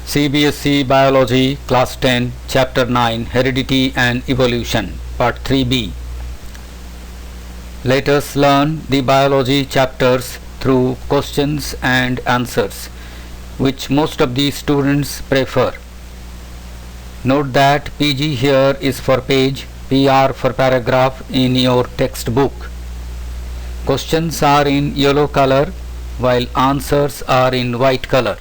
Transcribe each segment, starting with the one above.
CBSE Biology Class 10 Chapter 9 Heredity and Evolution Part 3b. Let us learn the biology chapters through questions and answers, which most of the students prefer. Note that PG here is for page, PR for paragraph in your textbook. Questions are in yellow color while answers are in white color.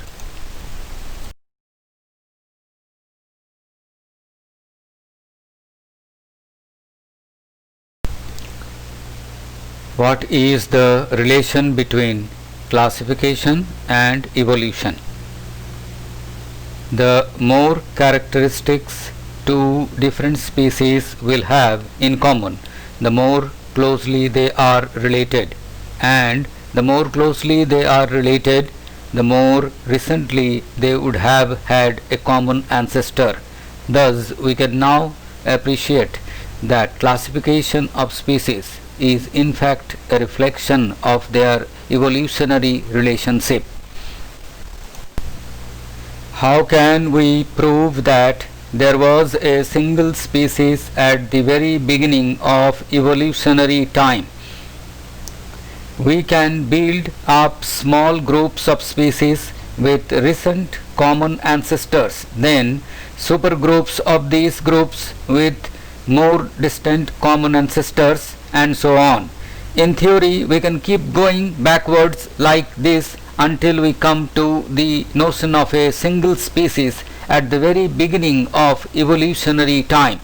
What is the relation between classification and evolution? The more characteristics two different species will have in common, the more closely they are related, and the more closely they are related, the more recently they would have had a common ancestor. Thus, we can now appreciate that classification of species is in fact a reflection of their evolutionary relationship. How can we prove that there was a single species at the very beginning of evolutionary time? We can build up small groups of species with recent common ancestors, then supergroups of these groups with more distant common ancestors, and so on. In theory, we can keep going backwards like this until we come to the notion of a single species at the very beginning of evolutionary time.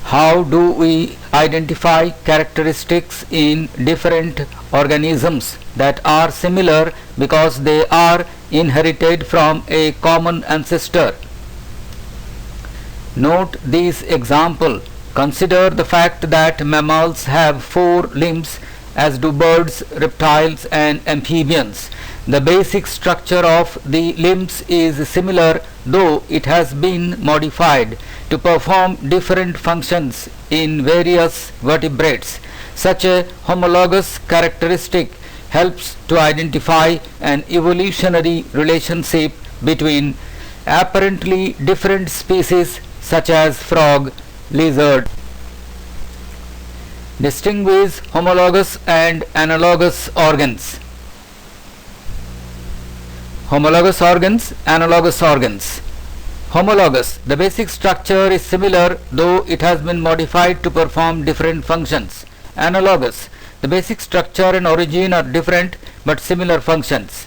How do we identify characteristics in different organisms that are similar because they are inherited from a common ancestor? Note this example. Consider the fact that mammals have 4 limbs, as do birds, reptiles, and amphibians. The basic structure of the limbs is similar, though it has been modified to perform different functions in various vertebrates. Such a homologous characteristic helps to identify an evolutionary relationship between apparently different species such as frog, lizard. Distinguish homologous and analogous organs. Homologous organs, analogous organs. Homologous, the basic structure is similar though it has been modified to perform different functions. Analogous, the basic structure and origin are different but similar functions.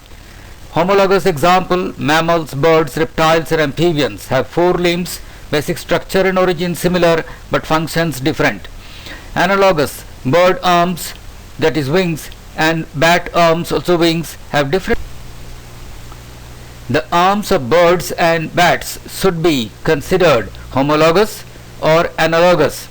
Homologous example: mammals, birds, reptiles, and amphibians have 4 limbs, basic structure and origin similar but functions different. Analogous: bird arms, that is wings, and bat arms, also wings, have different. The arms of birds and bats should be considered homologous or analogous.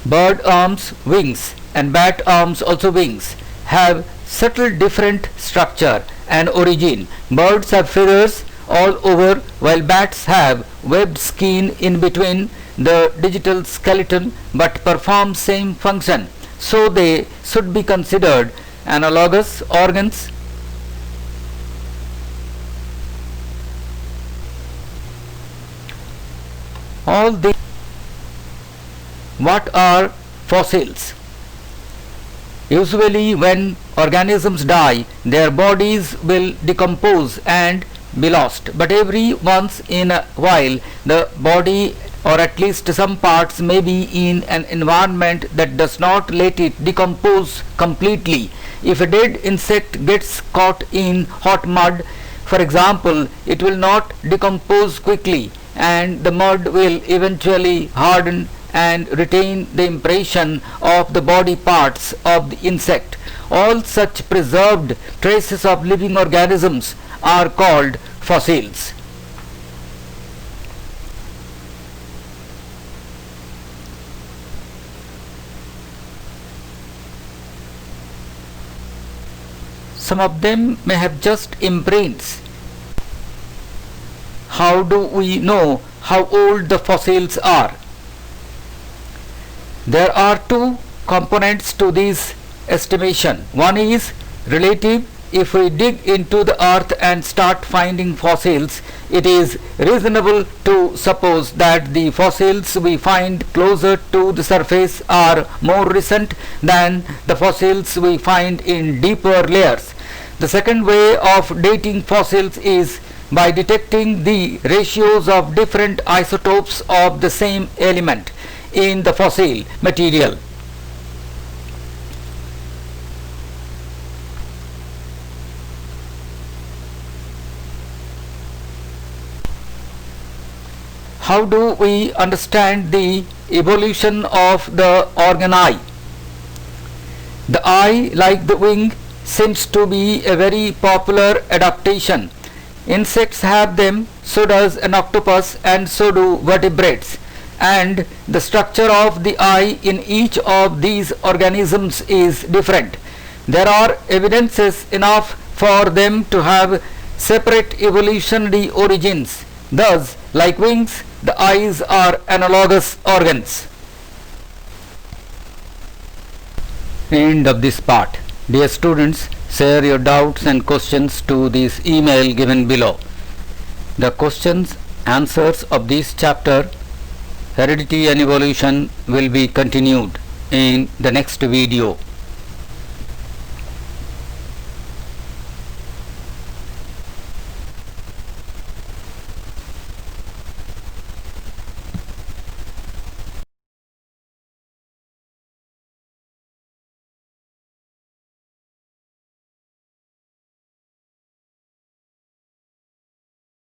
Bird arms, wings, and bat arms, also wings, have subtle different structure and origin. Birds have feathers all over, while bats have webbed skin in between the digital skeleton but perform same function, so they should be considered analogous organs. All the What are fossils? Usually when organisms die, their bodies will decompose and be lost, but every once in a while the body, or at least some parts, may be in an environment that does not let it decompose completely. If a dead insect gets caught in hot mud, for example, it will not decompose quickly, and the mud will eventually harden and retain the impression of the body parts of the insect. All such preserved traces of living organisms are called fossils. Some of them may have just imprints. How do we know how old the fossils are? There are 2 components to this estimation. One is relative. If we dig into the earth and start finding fossils, it is reasonable to suppose that the fossils we find closer to the surface are more recent than the fossils we find in deeper layers. The second way of dating fossils is by detecting the ratios of different isotopes of the same element in the fossil material. How do we understand the evolution of the organ eye? The eye, like the wing, seems to be a very popular adaptation. Insects have them, so does an octopus, and so do vertebrates. And the structure of the eye in each of these organisms is different. There are evidences enough for them to have separate evolutionary origins. Thus, like wings, the eyes are analogous organs. End of this part. Dear students, share your doubts and questions to this email given below. The questions, answers of this chapter, Heredity and Evolution, will be continued in the next video.